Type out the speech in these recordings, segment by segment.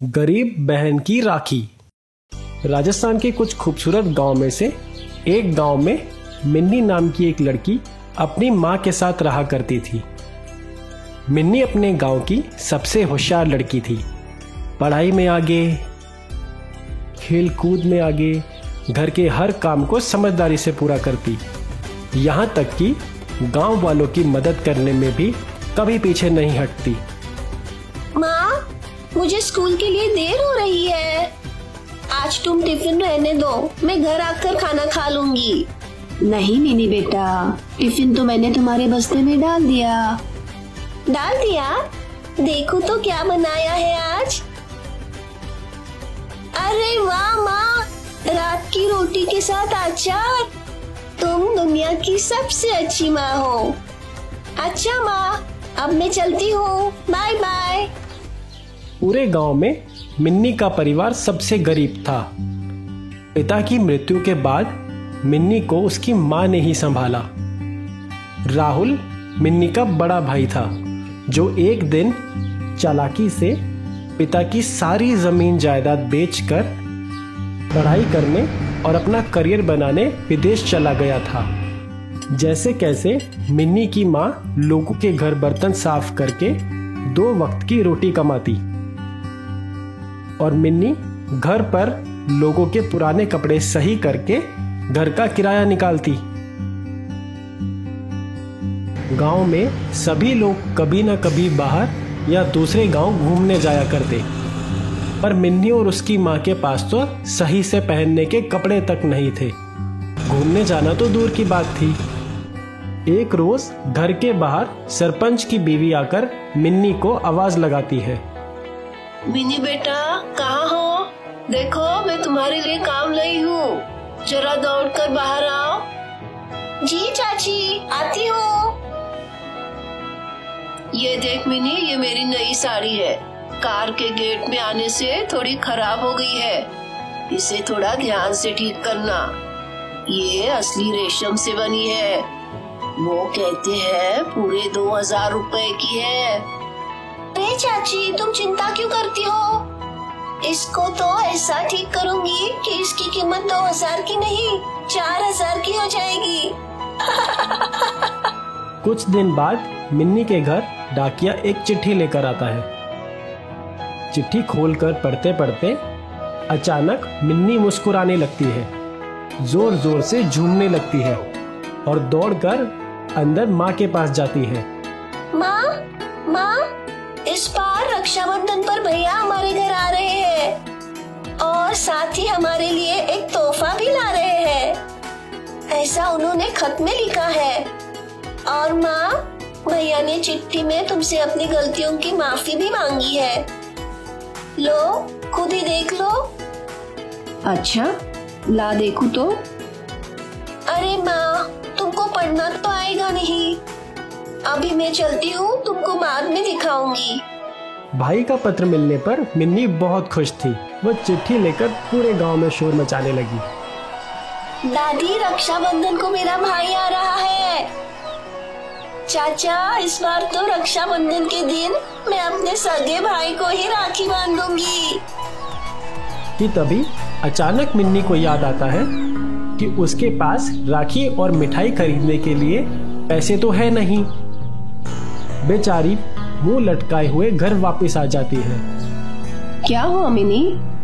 गरीब बहन की राखी। राजस्थान के कुछ खूबसूरत गांव में से एक गांव में मिन्नी नाम की एक लड़की अपनी माँ के साथ रहा करती थी। मिन्नी अपने गांव की सबसे होशियार लड़की थी। पढ़ाई में आगे, खेल कूद में आगे, घर के हर काम को समझदारी से पूरा करती। यहाँ तक कि गांव वालों की मदद करने में भी कभी पीछे नहीं हटती। माँ, मुझे स्कूल के लिए देर हो रही है। आज तुम टिफिन रहने दो, मैं घर आकर खाना खा लूंगी। नहीं मिनी बेटा, टिफिन तो मैंने तुम्हारे बस्ते में डाल दिया। डाल दिया? देखो तो क्या बनाया है आज। अरे वाह माँ, रात की रोटी के साथ अचार। तुम दुनिया की सबसे अच्छी माँ हो। अच्छा माँ, अब मैं चलती हूँ, बाय बाय। पूरे गांव में मिन्नी का परिवार सबसे गरीब था। पिता की मृत्यु के बाद मिन्नी को उसकी मां ने ही संभाला। राहुल मिन्नी का बड़ा भाई था, जो एक दिन चालाकी से पिता की सारी जमीन जायदाद बेचकर पढ़ाई करने और अपना करियर बनाने विदेश चला गया था। जैसे कैसे मिन्नी की मां लोगों के घर बर्तन साफ करके 2 वक्त की रोटी कमाती और मिन्नी घर पर लोगों के पुराने कपड़े सही करके घर का किराया निकालती। गांव में सभी लोग कभी न कभी बाहर या दूसरे गांव घूमने जाया करते, पर मिन्नी और उसकी मां के पास तो सही से पहनने के कपड़े तक नहीं थे। घूमने जाना तो दूर की बात थी। एक रोज घर के बाहर सरपंच की बीवी आकर मिन्नी को आवाज लगाती है। मिनी बेटा, कहाँ हो? देखो, मैं तुम्हारे लिए काम लाई हूँ, जरा दौड़कर बाहर आओ। जी चाची, आती हूँ। ये देख मिनी, ये मेरी नई साड़ी है। कार के गेट में आने से थोड़ी खराब हो गई है, इसे थोड़ा ध्यान से ठीक करना। ये असली रेशम से बनी है, वो कहते हैं पूरे 2000 रुपए की है। अरे चाची, तुम चिंता क्यों करती हो? इसको तो ऐसा ठीक करूंगी कि इसकी कीमत 2000 की नहीं 4000 की हो जाएगी। कुछ दिन बाद मिन्नी के घर डाकिया एक चिट्ठी लेकर आता है। चिट्ठी खोलकर पढ़ते पढ़ते अचानक मिन्नी मुस्कुराने लगती है, जोर जोर से झूमने लगती है और दौड़कर अंदर माँ के पास जाती है। माँ, इस बार रक्षाबंधन पर भैया हमारे घर आ रहे हैं और साथ ही हमारे लिए एक तोहफा भी ला रहे हैं, ऐसा उन्होंने खत में लिखा है। और माँ, भैया ने चिट्ठी में तुमसे अपनी गलतियों की माफी भी मांगी है। लो, खुद ही देख लो। अच्छा, ला देखूं तो। अरे माँ, तुमको पढ़ना तो आएगा नहीं। अभी मैं चलती हूँ, तुमको बाद में दिखाऊंगी। भाई का पत्र मिलने पर मिन्नी बहुत खुश थी। वो चिट्ठी लेकर पूरे गांव में शोर मचाने लगी। दादी, रक्षाबंधन को मेरा भाई आ रहा है। चाचा, इस बार तो रक्षाबंधन के दिन मैं अपने सगे भाई को ही राखी बांधूंगी। कि तभी अचानक मिन्नी को याद आता है कि उसके पास राखी और मिठाई खरीदने के लिए पैसे तो है नहीं। बेचारी मुंह लटकाए हुए घर वापस आ जाती है। क्या हुआ मिनी,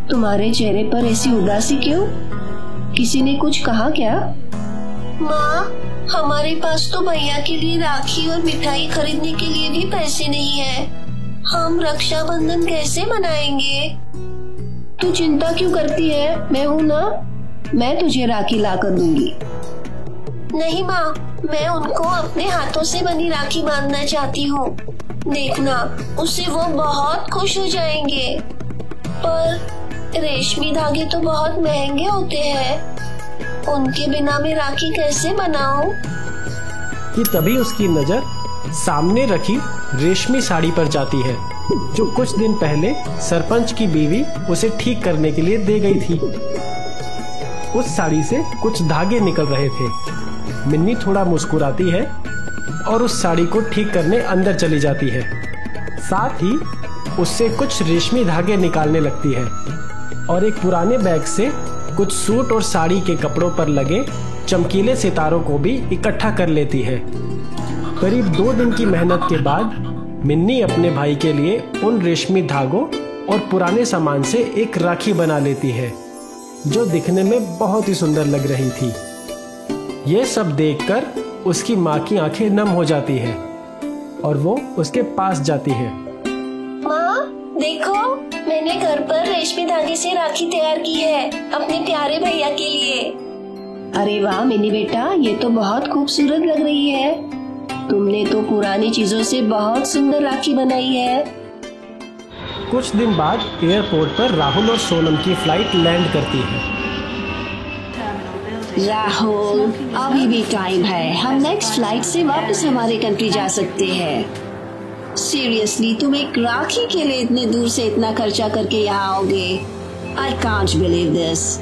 तुम्हारे चेहरे पर ऐसी उदासी क्यों? किसी ने कुछ कहा क्या? माँ, हमारे पास तो भैया के लिए राखी और मिठाई खरीदने के लिए भी पैसे नहीं है। हम रक्षाबंधन कैसे मनाएंगे? तू चिंता क्यों करती है? मैं हूँ ना, मैं तुझे राखी ला कर दूंगी। नहीं माँ, मैं उनको अपने हाथों से बनी राखी बांधना चाहती हूँ। देखना, उससे वो बहुत खुश हो जाएंगे। पर रेशमी धागे तो बहुत महंगे होते हैं, उनके बिना मैं राखी कैसे बनाऊं? कि तभी उसकी नजर सामने रखी रेशमी साड़ी पर जाती है, जो कुछ दिन पहले सरपंच की बीवी उसे ठीक करने के लिए दे गई थी। उस साड़ी से कुछ धागे निकल रहे थे। मिन्नी थोड़ा मुस्कुराती है और उस साड़ी को ठीक करने अंदर चली जाती है। साथ ही उससे कुछ रेशमी धागे निकालने लगती है और एक पुराने बैग से कुछ सूट और साड़ी के कपड़ों पर लगे चमकीले सितारों को भी इकट्ठा कर लेती है। करीब 2 दिन की मेहनत के बाद मिन्नी अपने भाई के लिए उन रेशमी धागों और पुराने सामान से एक राखी बना लेती है, जो दिखने में बहुत ही सुंदर लग रही थी। ये सब देखकर उसकी माँ की आंखें नम हो जाती है और वो उसके पास जाती है। माँ देखो, मैंने घर पर रेशमी धागे से राखी तैयार की है अपने प्यारे भैया के लिए। अरे वाह मिनी बेटा, ये तो बहुत खूबसूरत लग रही है। तुमने तो पुरानी चीजों से बहुत सुंदर राखी बनाई है। कुछ दिन बाद एयरपोर्ट पर राहुल और सोनम की फ्लाइट लैंड करती है। राहुल, अभी भी टाइम है, हम नेक्स्ट फ्लाइट से वापस हमारे कंट्री जा सकते हैं। सीरियसली, तुम एक राखी के लिए इतने दूर से इतना खर्चा करके यहाँ आओगे? I can't believe this.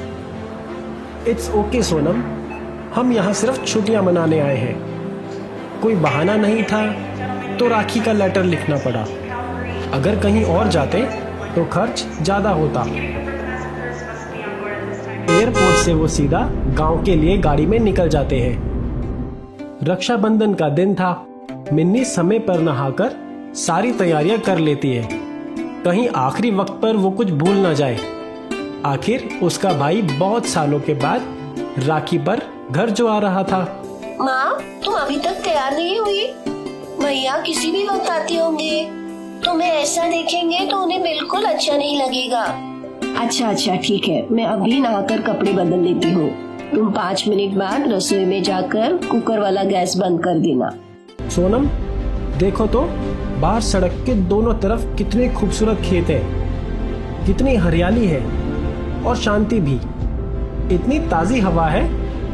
It's okay Sonam, हम यहाँ सिर्फ छुट्टियाँ मनाने आए हैं। कोई बहाना नहीं था तो राखी का लेटर लिखना पड़ा। अगर कहीं और जाते तो खर्च ज्यादा होता। एयरपोर्ट से वो सीधा गांव के लिए गाड़ी में निकल जाते हैं। रक्षाबंधन का दिन था। मिन्नी समय पर नहाकर सारी तैयारियां कर लेती है, कहीं आखिरी वक्त पर वो कुछ भूल ना जाए। आखिर उसका भाई बहुत सालों के बाद राखी पर घर जो आ रहा था। माँ, तुम अभी तक तैयार नहीं हुई? भैया किसी भी वक्त आते होंगे, तुम्हें ऐसा देखेंगे तो उन्हें बिल्कुल अच्छा नहीं लगेगा। अच्छा ठीक है, मैं अभी नहाकर कपड़े बदल लेती हूँ। तुम 5 मिनट बाद रसोई में जाकर कुकर वाला गैस बंद कर देना। सोनम देखो तो, बाहर सड़क के दोनों तरफ कितने खूबसूरत खेत हैं, कितनी हरियाली है और शांति भी। इतनी ताजी हवा है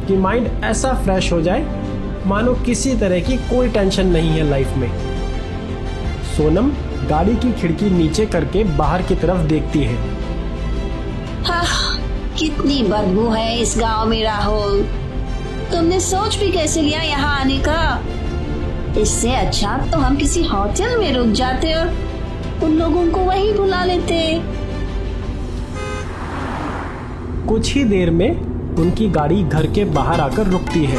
कि माइंड ऐसा फ्रेश हो जाए मानो किसी तरह की कोई टेंशन नहीं है लाइफ में। सोनम गाड़ी की खिड़की नीचे करके बाहर की तरफ देखती है। कितनी बदबू है इस गांव में राहुल। तुमने सोच भी कैसे लिया यहाँ आने का? इससे अच्छा तो हम किसी होटल में रुक जाते और उन लोगों को वहीं बुला लेते। कुछ ही देर में उनकी गाड़ी घर के बाहर आकर रुकती है।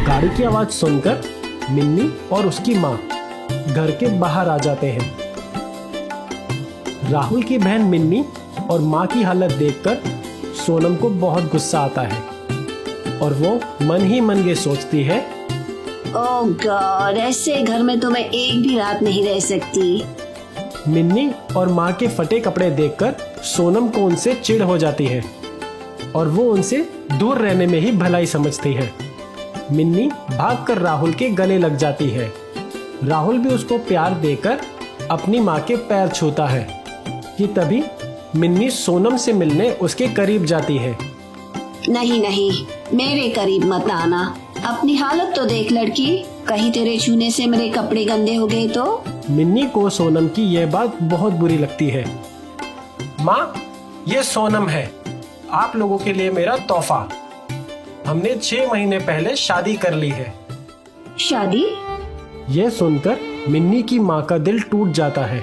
गाड़ी की आवाज सुनकर मिन्नी और उसकी माँ घर के बाहर आ जाते हैं। राहुल की बहन मिन्नी और माँ की हालत देखकर सोनम को बहुत गुस्सा आता है और वो मन ही मन ये सोचती है, ओह गॉड, ऐसे घर में तो मैं एक भी रात नहीं रह सकती। मिन्नी और माँ के फटे कपड़े देखकर सोनम को उनसे चिढ़ हो जाती है और वो उनसे दूर रहने में ही भलाई समझती है। मिन्नी भागकर राहुल के गले लग जाती है। राहुल भी उसको प्यार देकर अपनी माँ के पैर छूता है कि तभी मिन्नी सोनम से मिलने उसके करीब जाती है। नहीं, मेरे करीब मत आना। अपनी हालत तो देख लड़की, कहीं तेरे छूने से मेरे कपड़े गंदे हो गए तो? मिन्नी को सोनम की यह बात बहुत बुरी लगती है। माँ, ये सोनम है, आप लोगों के लिए मेरा तोहफा। हमने 6 महीने पहले शादी कर ली है। शादी? यह सुनकर मिन्नी की माँ का दिल टूट जाता है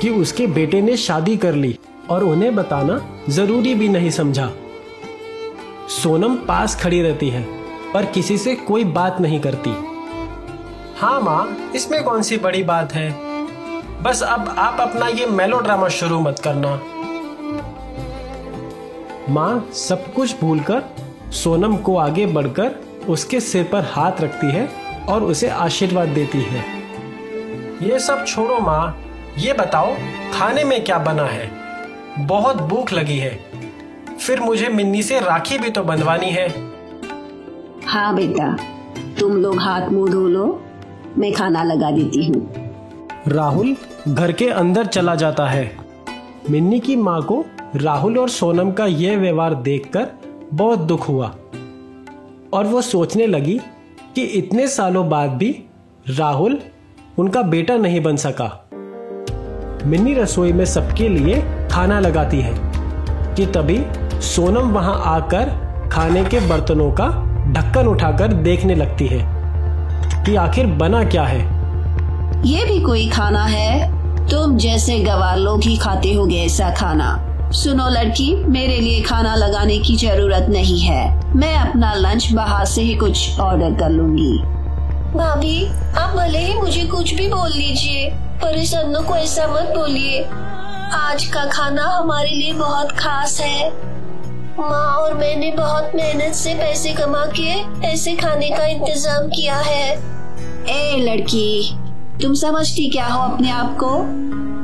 कि उसके बेटे ने शादी कर ली और उन्हें बताना जरूरी भी नहीं समझा। सोनम पास खड़ी रहती है पर किसी से कोई बात नहीं करती। हाँ माँ, इसमें कौन सी बड़ी बात है, बस अब आप अपना ये मेलोड्रामा शुरू मत करना। माँ सब कुछ भूलकर सोनम को आगे बढ़कर उसके सिर पर हाथ रखती है और उसे आशीर्वाद देती है। ये सब छोड़ो माँ, ये बताओ खाने में क्या बना है? बहुत भूख लगी है, फिर मुझे मिन्नी से राखी भी तो बंधवानी है। हाँ बेटा, तुम लोग हाथ मुंह धो लो, मैं खाना लगा देती हूँ। राहुल घर के अंदर चला जाता है। मिन्नी की माँ को राहुल और सोनम का यह व्यवहार देखकर बहुत दुख हुआ और वो सोचने लगी कि इतने सालों बाद भी राहुल उनका बेटा नहीं बन सका। मिन्नी रसोई में सबके लिए खाना लगाती है कि तभी सोनम वहां आकर खाने के बर्तनों का ढक्कन उठाकर देखने लगती है कि आखिर बना क्या है। ये भी कोई खाना है? तुम जैसे गवार लोग ही खाते होगे ऐसा खाना। सुनो लड़की, मेरे लिए खाना लगाने की जरूरत नहीं है, मैं अपना लंच बाहर से ही कुछ ऑर्डर कर लूंगी। भाभी, आप भले ही मुझे कुछ भी बोल लीजिए, पर इस अन्नू को ऐसा मत बोलिए। आज का खाना हमारे लिए बहुत खास है। माँ और मैंने बहुत मेहनत से पैसे कमा के ऐसे खाने का इंतजाम किया है। ए लड़की, तुम समझती क्या हो अपने आप को?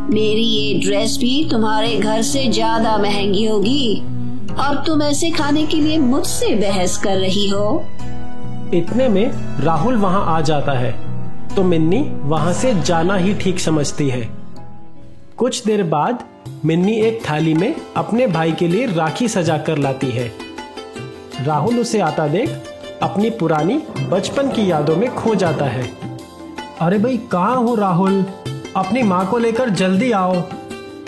मेरी ये ड्रेस भी तुम्हारे घर से ज्यादा महंगी होगी और तुम ऐसे खाने के लिए मुझसे बहस कर रही हो। इतने में राहुल वहाँ आ जाता है तो मिन्नी वहाँ से जाना ही ठीक समझती है। कुछ देर बाद मिन्नी एक थाली में अपने भाई के लिए राखी सजा कर लाती है। राहुल उसे आता देख अपनी पुरानी बचपन की यादों में खो जाता है। अरे भाई, कहाँ हो राहुल? अपनी माँ को लेकर जल्दी आओ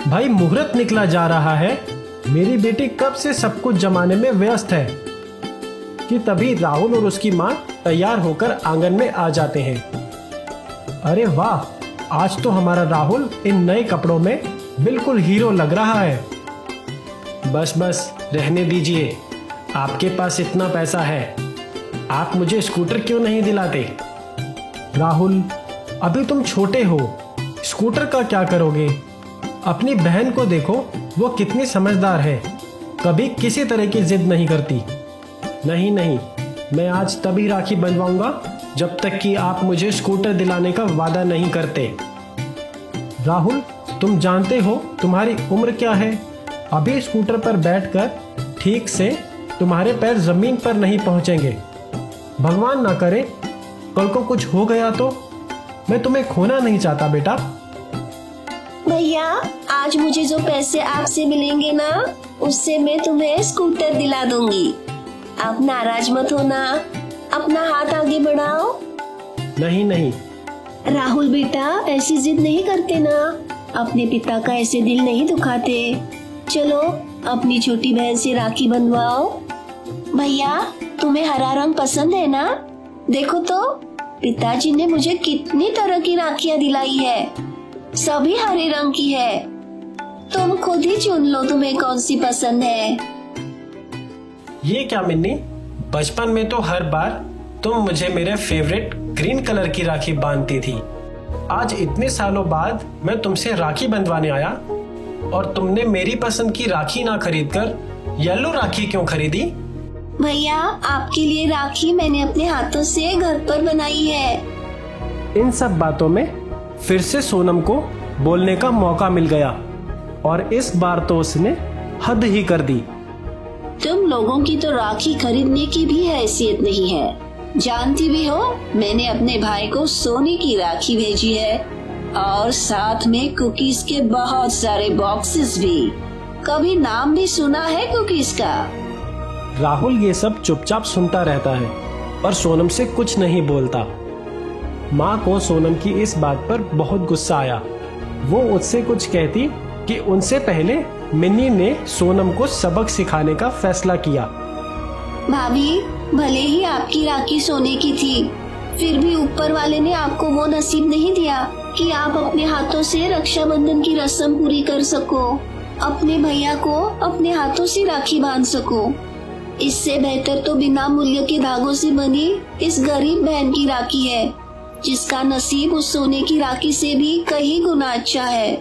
भाई, मुहूर्त निकला जा रहा है। मेरी बेटी कब से सब कुछ जमाने में व्यस्त है कि तभी राहुल और उसकी माँ तैयार होकर आंगन में आ जाते हैं। अरे वाह, आज तो हमारा राहुल इन नए कपड़ों में बिल्कुल हीरो लग रहा है। बस बस रहने दीजिए, आपके पास इतना पैसा है, आप मुझे स्कूटर क्यों नहीं दिलाते? राहुल, अभी तुम छोटे हो, स्कूटर का क्या करोगे? अपनी बहन को देखो, वो कितनी समझदार है, कभी किसी तरह की जिद नहीं करती। नहीं नहीं, मैं आज तभी राखी बंधवाऊंगा जब तक कि आप मुझे स्कूटर दिलाने का वादा नहीं करते। राहुल, तुम जानते हो तुम्हारी उम्र क्या है? अभी स्कूटर पर बैठकर ठीक से तुम्हारे पैर जमीन पर नहीं पहुंचेंगे। भगवान ना करे कल को कुछ हो गया तो? मैं तुम्हें खोना नहीं चाहता बेटा। भैया, आज मुझे जो पैसे आपसे मिलेंगे ना, उससे मैं तुम्हें स्कूटर दिला दूंगी। आप नाराज मत होना, अपना हाथ आगे बढ़ाओ। नहीं नहीं। राहुल बेटा, ऐसी जिद नहीं करते ना, अपने पिता का ऐसे दिल नहीं दुखाते। चलो अपनी छोटी बहन से राखी बंधवाओ। भैया, तुम्हें हरा रंग पसंद है ना? देखो तो पिताजी ने मुझे कितनी तरह की राखियां दिलाई है, सभी हरे रंग की है। तुम खुद ही चुन लो तुम्हें कौन सी पसंद है। ये क्या मिन्नी, बचपन में तो हर बार तुम मुझे मेरे फेवरेट ग्रीन कलर की राखी बांधती थी। आज इतने सालों बाद मैं तुमसे राखी बंधवाने आया और तुमने मेरी पसंद की राखी ना खरीदकर येलो राखी क्यों खरीदी? भैया, आपके लिए राखी मैंने अपने हाथों से घर पर बनाई है। इन सब बातों में फिर से सोनम को बोलने का मौका मिल गया और इस बार तो उसने हद ही कर दी। तुम लोगों की तो राखी खरीदने की भी हैसियत नहीं है। जानती भी हो, मैंने अपने भाई को सोने की राखी भेजी है और साथ में कुकीज के बहुत सारे बॉक्सेस भी। कभी नाम भी सुना है कुकीज का? राहुल ये सब चुपचाप सुनता रहता है पर सोनम से कुछ नहीं बोलता। माँ को सोनम की इस बात पर बहुत गुस्सा आया। वो उससे कुछ कहती कि उनसे पहले मिन्नी ने सोनम को सबक सिखाने का फैसला किया। भाभी, भले ही आपकी राखी सोने की थी, फिर भी ऊपर वाले ने आपको वो नसीब नहीं दिया कि आप अपने हाथों से रक्षाबंधन की रस्म पूरी कर सको, अपने भैया को अपने हाथों से राखी बांध सको। इससे बेहतर तो बिना मूल्य के धागों से बनी इस गरीब बहन की राखी है, जिसका नसीब उस सोने की राखी से भी कहीं गुना अच्छा है,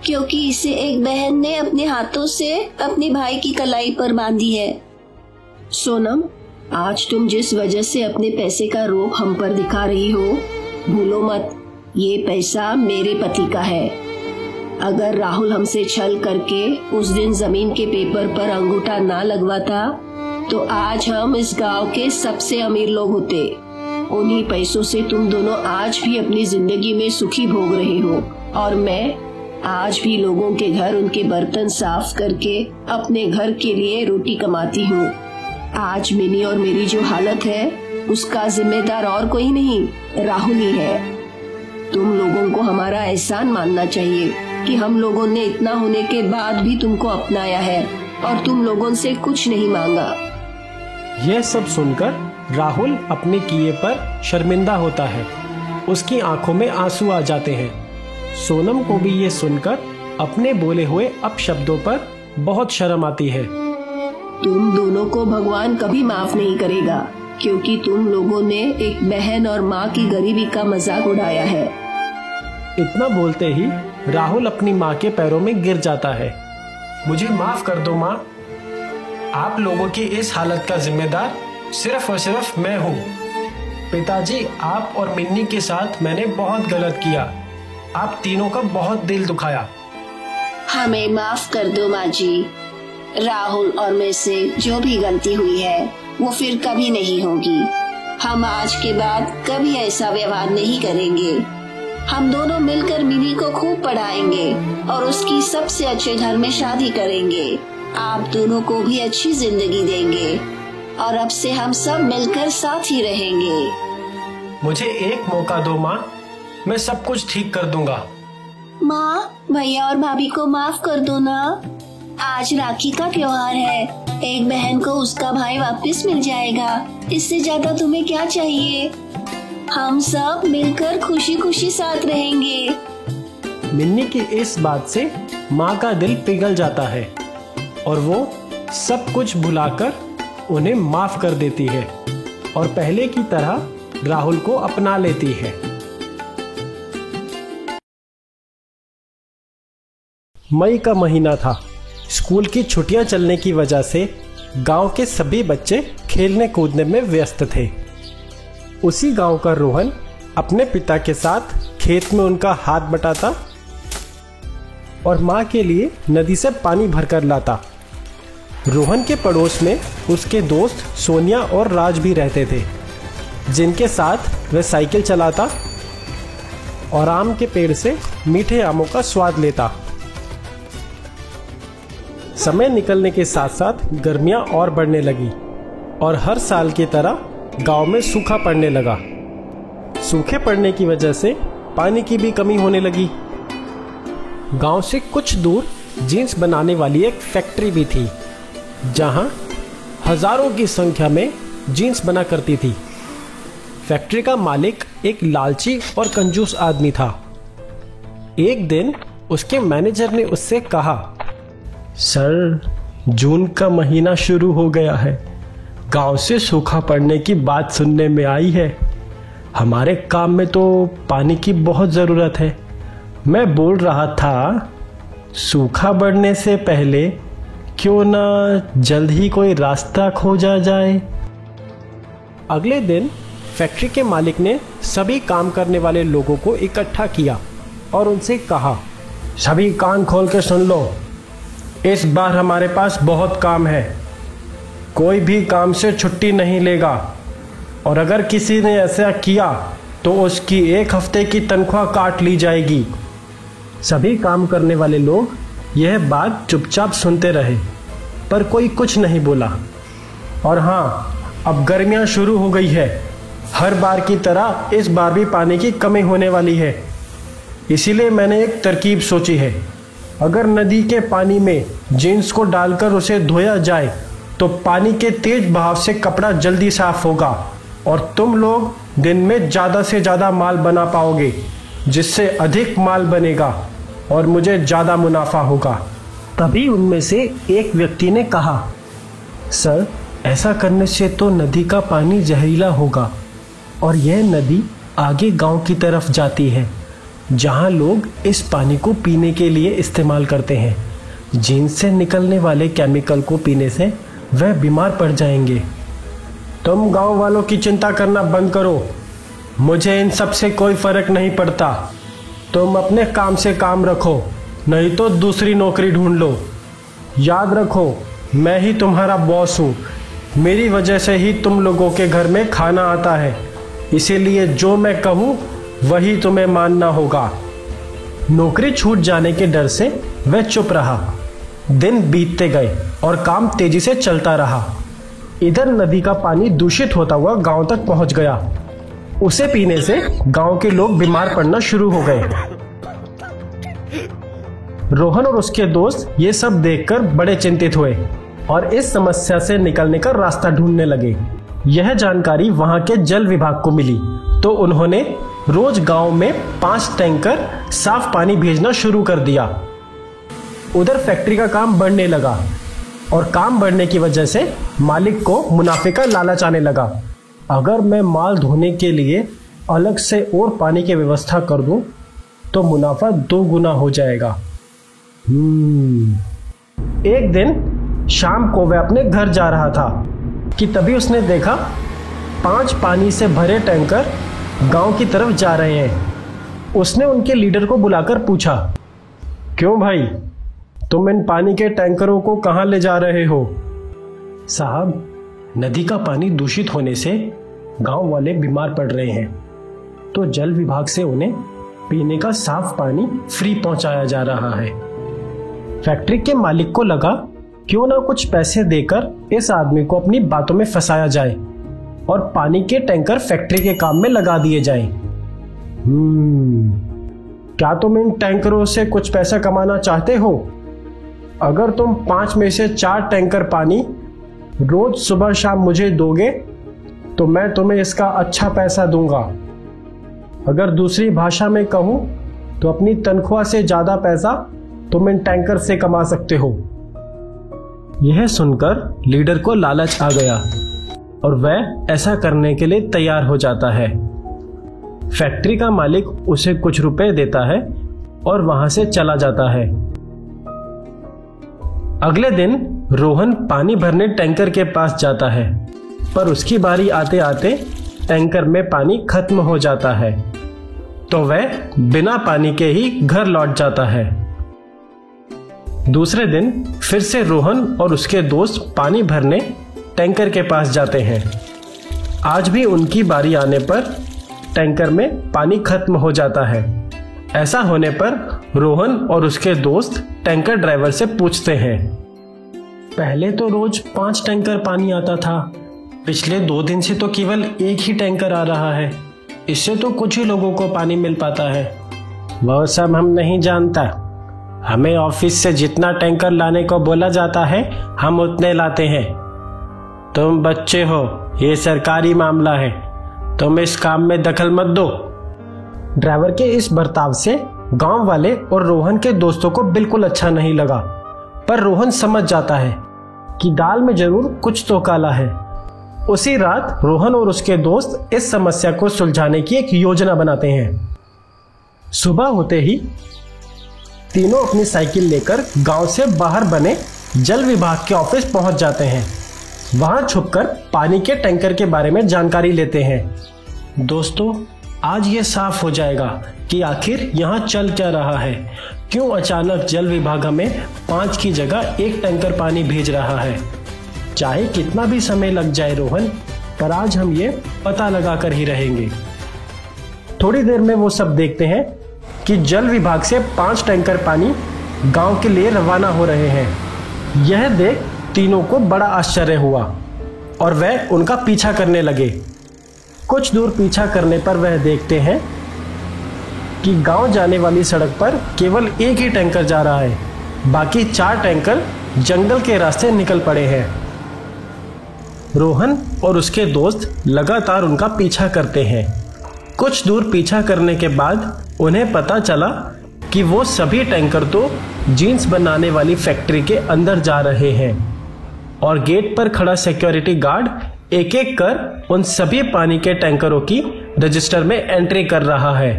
क्योंकि इसे एक बहन ने अपने हाथों से अपने भाई की कलाई पर बांधी है। सोनम, आज तुम जिस वजह से अपने पैसे का रोब हम पर दिखा रही हो, भूलो मत, ये पैसा मेरे पति का है। अगर राहुल हमसे छल करके उस दिन जमीन के पेपर पर अंगूठा ना लगवाता तो आज हम इस गांव के सबसे अमीर लोग होते। उन्हीं पैसों से तुम दोनों आज भी अपनी जिंदगी में सुखी भोग रहे हो और मैं आज भी लोगों के घर उनके बर्तन साफ करके अपने घर के लिए रोटी कमाती हूँ। आज मिनी और मेरी जो हालत है उसका जिम्मेदार और कोई नहीं, राहुल ही है। तुम लोगों को हमारा एहसान मानना चाहिए कि हम लोगों ने इतना होने के बाद भी तुमको अपनाया है और तुम लोगों से कुछ नहीं मांगा। यह सब सुनकर राहुल अपने किए पर शर्मिंदा होता है। उसकी आंखों में आंसू आ जाते हैं। सोनम को भी ये सुनकर अपने बोले हुए अपशब्दों पर बहुत शर्म आती है। तुम दोनों को भगवान कभी माफ नहीं करेगा, क्योंकि तुम लोगों ने एक बहन और माँ की गरीबी का मजाक उड़ाया है। इतना बोलते ही राहुल अपनी माँ के पैरों में गिर जाता है। मुझे माफ कर दो माँ, आप लोगों की इस हालत का जिम्मेदार सिर्फ और सिर्फ मैं हूँ। पिताजी, आप और मिन्नी के साथ मैंने बहुत गलत किया। आप तीनों का बहुत दिल दुखाया। हमें माफ कर दो माँ जी। राहुल और मैं से जो भी गलती हुई है वो फिर कभी नहीं होगी। हम आज के बाद कभी ऐसा व्यवहार नहीं करेंगे। हम दोनों मिलकर मिनी को खूब पढ़ाएंगे और उसकी सबसे अच्छे घर में शादी करेंगे। आप दोनों को भी अच्छी जिंदगी देंगे और अब से हम सब मिलकर साथ ही रहेंगे। मुझे एक मौका दो माँ, मैं सब कुछ ठीक कर दूंगा। माँ, भैया और भाभी को माफ कर दो ना। आज राखी का त्योहार है, एक बहन को उसका भाई वापस मिल जाएगा। इससे ज्यादा तुम्हें क्या चाहिए? हम सब मिलकर खुशी खुशी साथ रहेंगे। मिन्नी की इस बात से माँ का दिल पिघल जाता है और वो सब कुछ भुलाकर उन्हें माफ कर देती है और पहले की तरह राहुल को अपना लेती है। मई का महीना था। स्कूल की छुट्टियां चलने की वजह से गांव के सभी बच्चे खेलने कूदने में व्यस्त थे। उसी गांव का रोहन अपने पिता के साथ खेत में उनका हाथ बटाता और माँ के लिए नदी से पानी भरकर लाता। रोहन के पड़ोस में उसके दोस्त सोनिया और राज भी रहते थे, जिनके साथ वह साइकिल चलाता और आम के पेड़ से मीठे आमों का स्वाद लेता। समय निकलने के साथ साथ गर्मियां और बढ़ने लगी और हर साल की तरह गांव में सूखा पड़ने लगा। सूखे पड़ने की वजह से पानी की भी कमी होने लगी। गांव से कुछ दूर जीन्स बनाने वाली एक फैक्ट्री भी थी, जहां हजारों की संख्या में जीन्स बना करती थी। फैक्ट्री का मालिक एक लालची और कंजूस आदमी था। एक दिन उसके मैनेजर ने उससे कहा, सर, जून का महीना शुरू हो गया है। गांव से सूखा पड़ने की बात सुनने में आई है। हमारे काम में तो पानी की बहुत ज़रूरत है। मैं बोल रहा था, सूखा बढ़ने से पहले क्यों ना जल्द ही कोई रास्ता खोजा जाए। अगले दिन फैक्ट्री के मालिक ने सभी काम करने वाले लोगों को इकट्ठा किया और उनसे कहा, सभी कान खोल के सुन लो, इस बार हमारे पास बहुत काम है। कोई भी काम से छुट्टी नहीं लेगा और अगर किसी ने ऐसा किया तो उसकी 1 हफ्ते की तनख्वाह काट ली जाएगी। सभी काम करने वाले लोग यह बात चुपचाप सुनते रहे, पर कोई कुछ नहीं बोला। और हाँ, अब गर्मियाँ शुरू हो गई है। हर बार की तरह इस बार भी पानी की कमी होने वाली है। इसीलिए मैंने एक तरकीब सोची है। अगर नदी के पानी में जीन्स को डालकर उसे धोया जाए तो पानी के तेज बहाव से कपड़ा जल्दी साफ होगा और तुम लोग दिन में ज़्यादा से ज़्यादा माल बना पाओगे, जिससे अधिक माल बनेगा और मुझे ज़्यादा मुनाफा होगा। तभी उनमें से एक व्यक्ति ने कहा, सर, ऐसा करने से तो नदी का पानी जहरीला होगा और यह नदी आगे गांव की तरफ जाती है, जहां लोग इस पानी को पीने के लिए इस्तेमाल करते हैं। जीन्स से निकलने वाले केमिकल को पीने से वह बीमार पड़ जाएंगे। तुम गांव वालों की चिंता करना बंद करो, मुझे इन सब से कोई फर्क नहीं पड़ता। तुम अपने काम से काम रखो, नहीं तो दूसरी नौकरी ढूंढ लो। याद रखो, मैं ही तुम्हारा बॉस हूँ। मेरी वजह से ही तुम लोगों के घर में खाना आता है, इसीलिए जो मैं कहूँ वही तुम्हें मानना होगा। नौकरी छूट जाने के डर से वह चुप रहा। दिन बीतते गए और काम तेजी से चलता रहा। इधर नदी का पानी दूषित होता हुआ गांव तक पहुंच गया। उसे पीने से गांव के लोग बीमार पड़ना शुरू हो गए। रोहन और उसके दोस्त ये सब देखकर बड़े चिंतित हुए और इस समस्या से निकलने का रास्ता ढूंढने लगे। यह जानकारी वहां के जल विभाग को मिली तो उन्होंने रोज गांव में 5 टैंकर साफ पानी भेजना शुरू कर दिया। उधर फैक्ट्री का काम बढ़ने लगा और काम बढ़ने की वजह से मालिक को मुनाफे का लालच आने लगा। अगर मैं माल धोने के लिए अलग से और पानी की व्यवस्था कर दूं तो मुनाफा 2 गुना हो जाएगा। एक दिन शाम को वह अपने घर जा रहा था कि तभी उसने देखा 5 पानी से भरे टैंकर गांव की तरफ जा रहे हैं। उसने उनके लीडर को बुलाकर पूछा, क्यों भाई, तुम इन पानी के टैंकरों को कहां ले जा रहे हो? साहब, नदी का पानी दूषित होने से गांव वाले बीमार पड़ रहे हैं, तो जल विभाग से उन्हें पीने का साफ पानी फ्री पहुंचाया जा रहा है। फैक्ट्री के मालिक को लगा क्यों ना कुछ पैसे देकर इस आदमी को अपनी बातों में फंसाया जाए और पानी के टैंकर फैक्ट्री के काम में लगा दिए जाएं। क्या तुम इन टैंकरों से कुछ पैसा कमाना चाहते हो? अगर तुम 5 में से 4 टैंकर पानी रोज सुबह शाम मुझे दोगे तो मैं तुम्हें इसका अच्छा पैसा दूंगा। अगर दूसरी भाषा में कहूं तो अपनी तनख्वाह से ज्यादा पैसा तुम इन टैंकर से कमा सकते हो। यह सुनकर लीडर को लालच आ गया और वह ऐसा करने के लिए तैयार हो जाता है। फैक्ट्री का मालिक उसे कुछ रुपए देता है और वहां से चला जाता है। अगले दिन रोहन पानी भरने टैंकर के पास जाता है, पर उसकी बारी आते आते टैंकर में पानी खत्म हो जाता है, तो वह बिना पानी के ही घर लौट जाता है। दूसरे दिन फिर से रोहन और उसके दोस्त पानी भरने टैंकर के पास जाते हैं। आज भी उनकी बारी आने पर टैंकर में पानी खत्म हो जाता है। ऐसा होने पर रोहन और उसके दोस्त टैंकर ड्राइवर से पूछते हैं, पहले तो रोज 5 टैंकर पानी आता था, पिछले 2 दिन से तो केवल 1 ही टैंकर आ रहा है। इससे तो कुछ ही लोगों को पानी मिल पाता है। वह सब हम नहीं जानता, हमें ऑफिस से जितना टैंकर लाने को बोला जाता है हम उतने लाते हैं। तुम बच्चे हो, ये सरकारी मामला है, तुम इस काम में दखल मत दो। ड्राइवर के इस बर्ताव से गांव वाले और रोहन के दोस्तों को बिल्कुल अच्छा नहीं लगा, पर रोहन समझ जाता है कि दाल में जरूर कुछ तो काला है। उसी रात रोहन और उसके दोस्त इस समस्या को सुलझाने की एक योजना बनाते हैं। सुबह होते ही तीनों अपनी साइकिल लेकर गांव से बाहर बने जल विभाग के ऑफिस पहुंच जाते हैं। वहां छुपकर पानी के टैंकर के बारे में जानकारी लेते हैं। दोस्तों, आज ये साफ हो जाएगा कि आखिर यहाँ चल क्या रहा है, क्यों अचानक जल विभाग हमें 5 की जगह 1 टैंकर पानी भेज रहा है। चाहे कितना भी समय लग जाए रोहन, पर आज हम ये पता लगा कर ही रहेंगे। थोड़ी देर में वो सब देखते हैं कि जल विभाग से 5 टैंकर पानी गांव के लिए रवाना हो रहे हैं। यह देख तीनों को बड़ा आश्चर्य हुआ और वह उनका पीछा करने लगे। कुछ दूर पीछा करने पर वह देखते हैं कि गांव जाने वाली सड़क पर केवल 1 ही टैंकर जा रहा है, बाकी 4 टैंकर जंगल के रास्ते निकल पड़े हैं। रोहन और उसके दोस्त लगातार उनका पीछा करते हैं। कुछ दूर पीछा करने के बाद उन्हें पता चला कि वो सभी टैंकर तो जीन्स बनाने वाली फैक्ट्री के अंदर जा रहे हैं और गेट पर खड़ा सिक्योरिटी गार्ड एक एक कर उन सभी पानी के टैंकरों की रजिस्टर में एंट्री कर रहा है।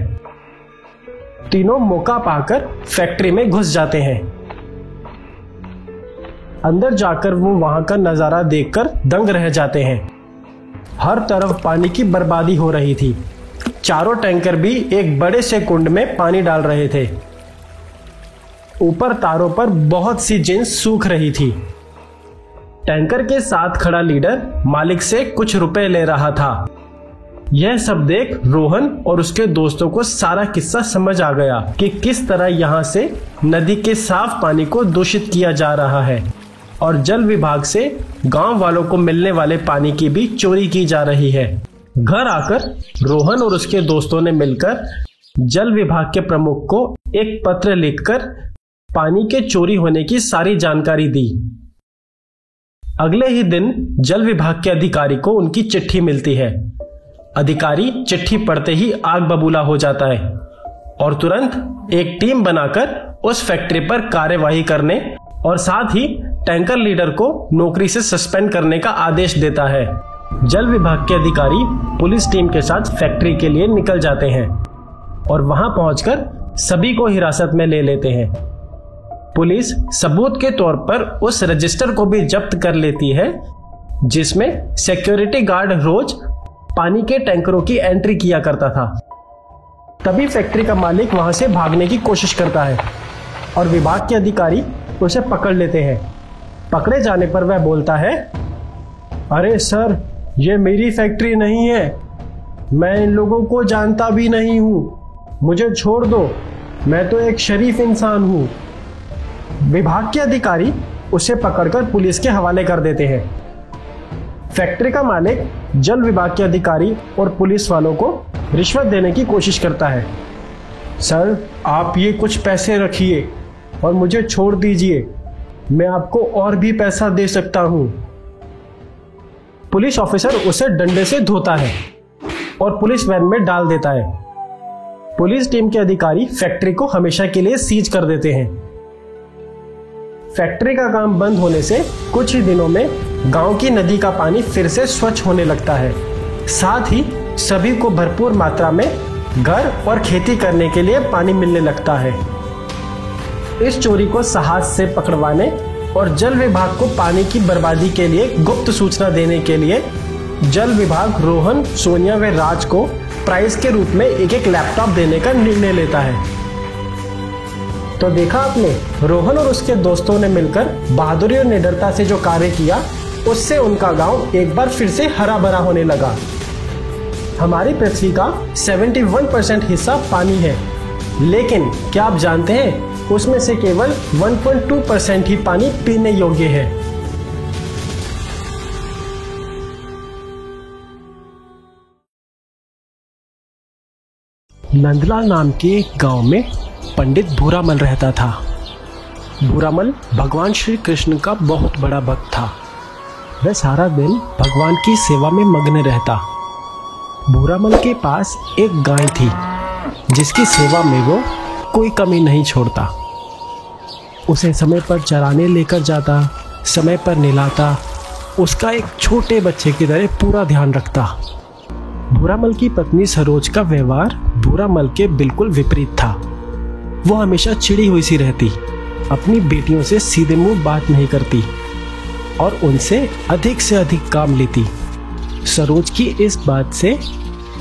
तीनों मौका पाकर फैक्ट्री में घुस जाते हैं। अंदर जाकर वो वहां का नजारा देखकर दंग रह जाते हैं। हर तरफ पानी की बर्बादी हो रही थी। चारों टैंकर भी एक बड़े से कुंड में पानी डाल रहे थे। ऊपर तारों पर बहुत सी जीन्स सूख रही थी। टैंकर के साथ खड़ा लीडर मालिक से कुछ रुपए ले रहा था। यह सब देख रोहन और उसके दोस्तों को सारा किस्सा समझ आ गया कि किस तरह यहाँ से नदी के साफ पानी को दूषित किया जा रहा है और जल विभाग से गांव वालों को मिलने वाले पानी की भी चोरी की जा रही है। घर आकर रोहन और उसके दोस्तों ने मिलकर जल विभाग के प्रमुख को एक पत्र लिखकर पानी के चोरी होने की सारी जानकारी दी। अगले ही दिन जल विभाग के अधिकारी को उनकी चिट्ठी मिलती है। अधिकारी चिट्ठी पढ़ते ही आग बबूला हो जाता है और तुरंत एक टीम बनाकर उस फैक्ट्री पर कार्यवाही करने और साथ ही टैंकर लीडर को नौकरी से सस्पेंड करने का आदेश देता है। जल विभाग के अधिकारी पुलिस टीम के साथ फैक्ट्री के लिए निकल जाते हैं और वहां पहुंचकर सभी को हिरासत में ले लेते हैं। पुलिस सबूत के तौर पर उस रजिस्टर को भी जब्त कर लेती है जिसमें सिक्योरिटी गार्ड रोज पानी के टैंकरों की एंट्री किया करता था। तभी फैक्ट्री का मालिक वहां से भागने की कोशिश करता है और विभाग के अधिकारी उसे पकड़ लेते हैं। पकड़े जाने पर वह बोलता है, अरे सर, ये मेरी फैक्ट्री नहीं है, मैं इन लोगों को जानता भी नहीं हूं, मुझे छोड़ दो, मैं तो एक शरीफ इंसान हूं। विभाग के अधिकारी उसे पकड़कर पुलिस के हवाले कर देते हैं। फैक्ट्री का मालिक जल विभाग के अधिकारी और पुलिस वालों को रिश्वत देने की कोशिश करता है। सर, आप ये कुछ पैसे रखिए और मुझे छोड़ दीजिए, मैं आपको और भी पैसा दे सकता हूं। पुलिस ऑफिसर उसे डंडे से धोता है और पुलिस वैन में डाल देता है। पुलिस टीम के अधिकारी फैक्ट्री को हमेशा के लिए सीज कर देते हैं। फैक्ट्री का काम बंद होने से कुछ ही दिनों में गांव की नदी का पानी फिर से स्वच्छ होने लगता है। साथ ही सभी को भरपूर मात्रा में घर और खेती करने के लिए पानी मिलने लगता है। इस चोरी को साहस से पकड़वाने और जल विभाग को पानी की बर्बादी के लिए गुप्त सूचना देने के लिए जल विभाग रोहन, सोनिया व राज को प्राइज के रूप में एक लैपटॉप देने का निर्णय लेता है। तो देखा आपने, रोहन और उसके दोस्तों ने मिलकर बहादुरी और निडरता से जो कार्य किया, उससे उनका गांव एक बार फिर से हरा भरा होने लगा। हमारी पृथ्वी का 71% हिस्सा पानी है, लेकिन क्या आप जानते हैं उसमें से केवल 1.2% ही पानी पीने योग्य है। नंदलाल नाम के एक गांव में पंडित भूरामल रहता था। भूरामल भगवान श्री कृष्ण का बहुत बड़ा भक्त था। वह सारा दिन भगवान की सेवा में मग्न रहता। भूरामल के पास एक गाय थी जिसकी सेवा में वो कोई कमी नहीं छोड़ता। उसे समय पर चराने लेकर जाता, समय पर नहलाता, उसका एक छोटे बच्चे की तरह पूरा ध्यान रखता। भूरामल की पत्नी सरोज का व्यवहार भूरामल के बिल्कुल विपरीत था। वो हमेशा चिड़ी हुई सी रहती, अपनी बेटियों से सीधे मुंह बात नहीं करती और उनसे अधिक से अधिक काम लेती। सरोज की इस बात से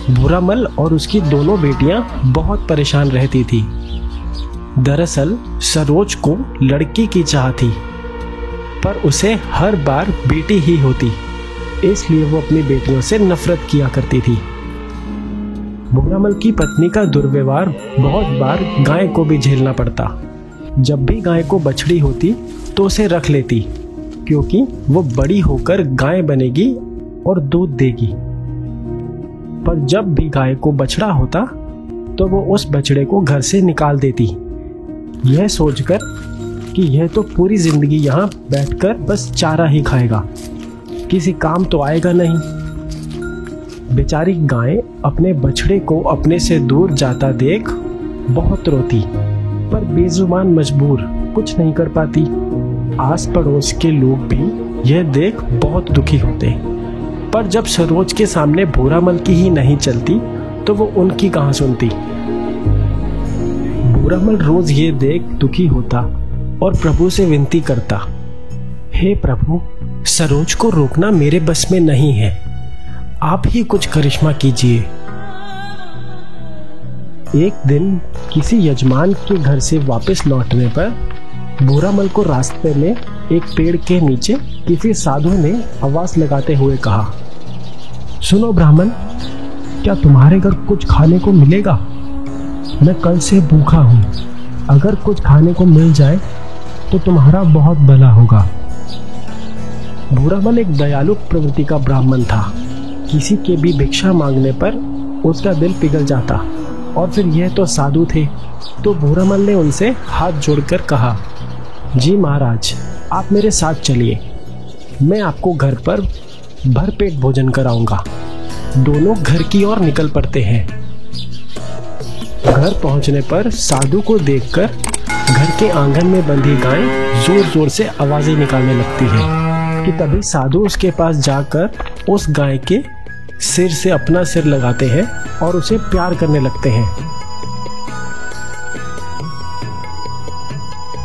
भूरामल और उसकी दोनों बेटियां बहुत परेशान रहती थी। दरअसल सरोज को लड़की की चाह थी, पर उसे हर बार बेटी ही होती, इसलिए वो अपनी बेटियों से नफरत किया करती थी। भूरामल की पत्नी का दुर्व्यवहार बहुत बार गाय को भी झेलना पड़ता। जब भी गाय को बछड़ी होती तो उसे रख लेती, क्योंकि वो बड़ी होकर गाय बनेगी और दूध देगी। पर जब भी गाय को बछड़ा होता तो वो उस बछड़े को घर से निकाल देती, यह सोचकर कि यह तो पूरी जिंदगी यहाँ बैठकर बस चारा ही खाएगा, किसी काम तो आएगा नहीं। बेचारी गाय अपने बछड़े को अपने से दूर जाता देख बहुत रोती, पर बेजुबान मजबूर कुछ नहीं कर पाती। आस पड़ोस के लोग भी यह देख बहुत दुखी होते, पर जब सरोज के सामने भूरामल की ही नहीं चलती तो वो उनकी कहाँ सुनती। भूरामल रोज ये देख दुखी होता और प्रभु से विनती करता, हे प्रभु, सरोज को रोकना मेरे बस में नहीं है, आप ही कुछ करिश्मा कीजिए। एक दिन किसी यजमान के घर से वापस लौटने पर भूरामल को रास्ते में एक पेड़ के नीचे किसी साधु ने आवाज लगाते हुए कहा, सुनो ब्राह्मण, क्या तुम्हारे घर कुछ खाने को मिलेगा? मैं कल से भूखा हूँ, अगर कुछ खाने को मिल जाए तो तुम्हारा बहुत भला होगा। भूरामल एक दयालु प्रवृत्ति का ब्राह्मण था। किसी के भी भिक्षा मांगने पर उसका दिल पिघल जाता, और फिर यह तो साधु थे। तो भूरामल ने उनसे हाथ जोड़कर कहा, जी महाराज, आप मेरे साथ चलिए, मैं आपको घर पर भरपेट भोजन कराऊंगा। दोनों घर की ओर निकल पड़ते हैं। घर पहुंचने पर साधु को देखकर घर के आंगन में बंधी गाय जोर जोर से आवाजें निकालने लगती है कि तभी साधु उसके पास जाकर उस गाय के सिर से अपना सिर लगाते हैं और उसे प्यार करने लगते हैं।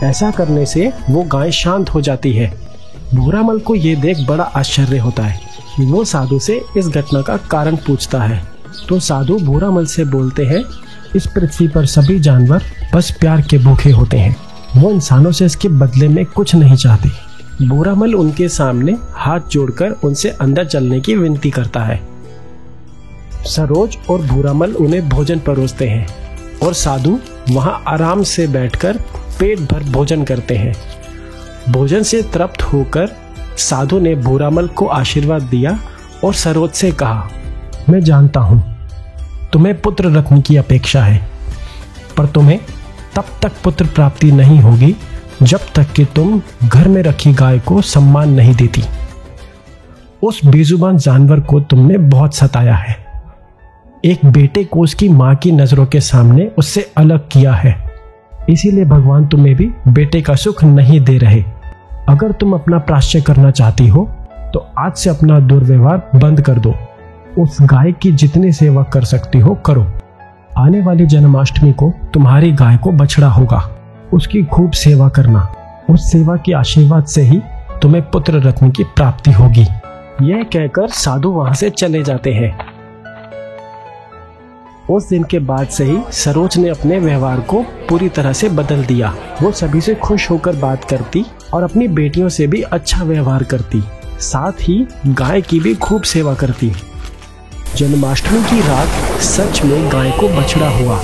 ऐसा करने से वो गाय शांत हो जाती है। भूरामल को ये देख बड़ा आश्चर्य होता है। वो साधु से इस घटना का कारण पूछता है तो साधु भूरामल से बोलते हैं, इस पृथ्वी पर सभी जानवर बस प्यार के भूखे होते हैं। वो इंसानों से इसके बदले में कुछ नहीं चाहते। भूरामल उनके सामने हाथ जोड़कर उनसे अंदर चलने की विनती करता है। सरोज और भूरामल उन्हें भोजन परोसते हैं और साधु वहां आराम से बैठकर पेट भर भोजन करते हैं। भोजन से तृप्त होकर साधु ने भूरामल को आशीर्वाद दिया और सरोज से कहा, मैं जानता हूं तुम्हें पुत्र रत्न की अपेक्षा है, पर तुम्हें तब तक पुत्र प्राप्ति नहीं होगी जब तक कि तुम घर में रखी गाय को सम्मान नहीं देती। उस बेजुबान जानवर को तुमने बहुत सताया है। एक बेटे को उसकी मां की नजरों के सामने उससे अलग किया है, इसीलिए भगवान तुम्हें भी बेटे का सुख नहीं दे रहे। अगर तुम अपना प्रायश्चित करना चाहती हो तो आज से अपना दुर्व्यवहार बंद कर दो। उस गाय की जितनी सेवा कर सकती हो करो। आने वाली जन्माष्टमी को तुम्हारी गाय को बछड़ा होगा, उसकी खूब सेवा करना। उस सेवा के आशीर्वाद से ही तुम्हें पुत्र रत्न की प्राप्ति होगी। यह कहकर साधु वहां से चले जाते हैं। उस दिन के बाद से ही सरोज ने अपने व्यवहार को पूरी तरह से बदल दिया। वो सभी से खुश होकर बात करती और अपनी बेटियों से भी अच्छा व्यवहार करती, साथ ही गाय की भी खूब सेवा करती। जन्माष्टमी की रात सच में गाय को बछड़ा हुआ।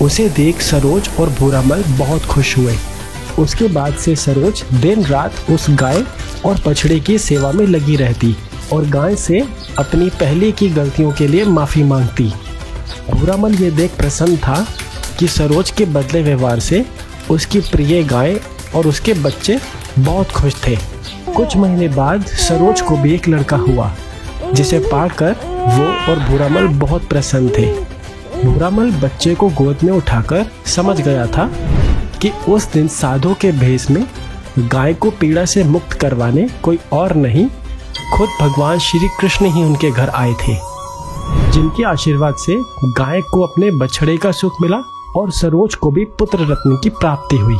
उसे देख सरोज और भूरामल बहुत खुश हुए। उसके बाद से सरोज दिन रात उस गाय और बछड़े की सेवा में लगी रहती और गाय से अपनी पहले की गलतियों के लिए माफी मांगती। भूरामल ये देख प्रसन्न था कि सरोज के बदले व्यवहार से उसकी प्रिय गाय और उसके बच्चे बहुत खुश थे। कुछ महीने बाद सरोज को भी एक लड़का हुआ, जिसे पाकर वो और भूरामल बहुत प्रसन्न थे। भूरामल बच्चे को गोद में उठाकर समझ गया था कि उस दिन साधु के भेष में गाय को पीड़ा से मुक्त करवाने कोई और नहीं, खुद भगवान श्री कृष्ण ही उनके घर आए थे, जिनके आशीर्वाद से गाय को अपने बछड़े का सुख मिला और सरोज को भी पुत्र रत्न की प्राप्ति हुई।